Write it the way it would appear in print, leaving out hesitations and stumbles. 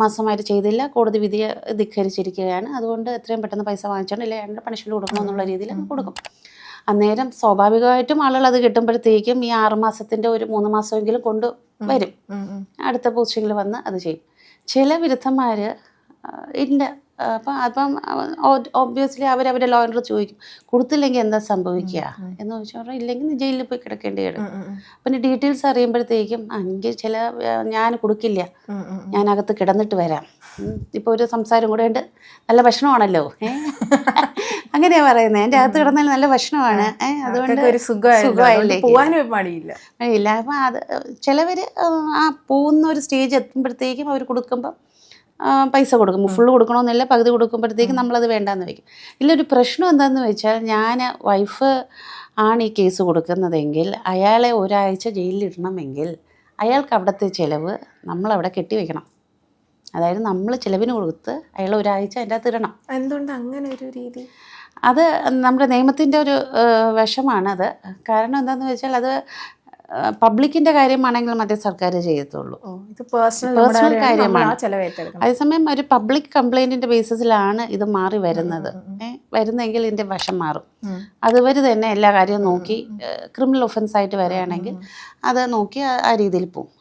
മാസമായിട്ട് ചെയ്തില്ല, കോടതി വിധിയെ ധിക്കരിച്ചിരിക്കുകയാണ്, അതുകൊണ്ട് എത്രയും പെട്ടെന്ന് പൈസ വാങ്ങിച്ചോണ്ട് ഇല്ല അയാളുടെ പണിഷ്മെൻറ്റ് കൊടുക്കണം എന്നുള്ള രീതിയിൽ അങ്ങ് കൊടുക്കും. അന്നേരം സ്വാഭാവികമായിട്ടും ആളുകൾ അത് കിട്ടുമ്പോഴത്തേക്കും ഈ 6 മാസത്തിൻ്റെ ഒരു 3 മാസമെങ്കിലും കൊണ്ട് വരും, അടുത്ത പോസ്റ്റിങ്ങിൽ വന്ന് അത് ചെയ്യും. ചില വിരുദ്ധന്മാർ ഇല്ല, അപ്പം ഓബ്വിയസ്ലി അവരവരുടെ ലോയറിനോട് ചോദിക്കും കൊടുത്തില്ലെങ്കിൽ എന്താ സംഭവിക്കുക എന്ന് ചോദിച്ചാൽ ഇല്ലെങ്കിൽ നീ ജയിലിൽ പോയി കിടക്കേണ്ടി വരും. പിന്നെ ഡീറ്റെയിൽസ് അറിയുമ്പോഴത്തേക്കും എനിക്ക് ഞാൻ കൊടുക്കില്ല, ഞാനകത്ത് കിടന്നിട്ട് വരാം, ഇപ്പോൾ ഒരു സംസാരം കൂടെ ഉണ്ട്, നല്ല ഭക്ഷണമാണല്ലോ അങ്ങനെയാ പറയുന്നത്, എൻ്റെ അകത്ത് കിടന്നാൽ നല്ല ഭക്ഷണമാണ്, അതുകൊണ്ട് ഇല്ല. അപ്പം അത് ചിലവർ ആ പോകുന്ന ഒരു സ്റ്റേജ് എത്തുമ്പോഴത്തേക്കും അവർ കൊടുക്കുമ്പം പൈസ കൊടുക്കും, ഫുള്ള് കൊടുക്കണമെന്നില്ല, പകുതി കൊടുക്കുമ്പോഴത്തേക്കും നമ്മളത് വേണ്ടാന്ന് വയ്ക്കും. ഇതിലൊരു പ്രശ്നം എന്താണെന്ന് വെച്ചാൽ, ഞാൻ വൈഫ് ആണ് ഈ കേസ് കൊടുക്കുന്നതെങ്കിൽ അയാളെ ഒരാഴ്ച ജയിലിലിടണമെങ്കിൽ അയാൾക്ക് അവിടുത്തെ ചിലവ് നമ്മളവിടെ കെട്ടിവെക്കണം. അതായത് നമ്മൾ ചിലവിന് കൊടുത്ത് അയാൾ ഒരാഴ്ച അതിൻ്റെ അകത്ത് ഇടണം. എന്തുകൊണ്ട് അങ്ങനെ ഒരു രീതി? അത് നമ്മുടെ നിയമത്തിൻ്റെ ഒരു വശമാണത്. കാരണം എന്താണെന്ന് വെച്ചാൽ അത് പബ്ലിക്കിൻ്റെ കാര്യമാണെങ്കിൽ മറ്റേ സർക്കാർ ചെയ്യത്തുള്ളൂ, പേഴ്സണൽ കാര്യമാണ്. അതേസമയം ഒരു പബ്ലിക് കംപ്ലൈൻറ്റിൻ്റെ ബേസിസിലാണ് ഇത് മാറി വരുന്നെങ്കിൽ ഇതിൻ്റെ വശം മാറും. അതുവരെ തന്നെ എല്ലാ കാര്യവും നോക്കി ക്രിമിനൽ ഒഫൻസായിട്ട് വരികയാണെങ്കിൽ അത് നോക്കി ആ രീതിയിൽ പോവും.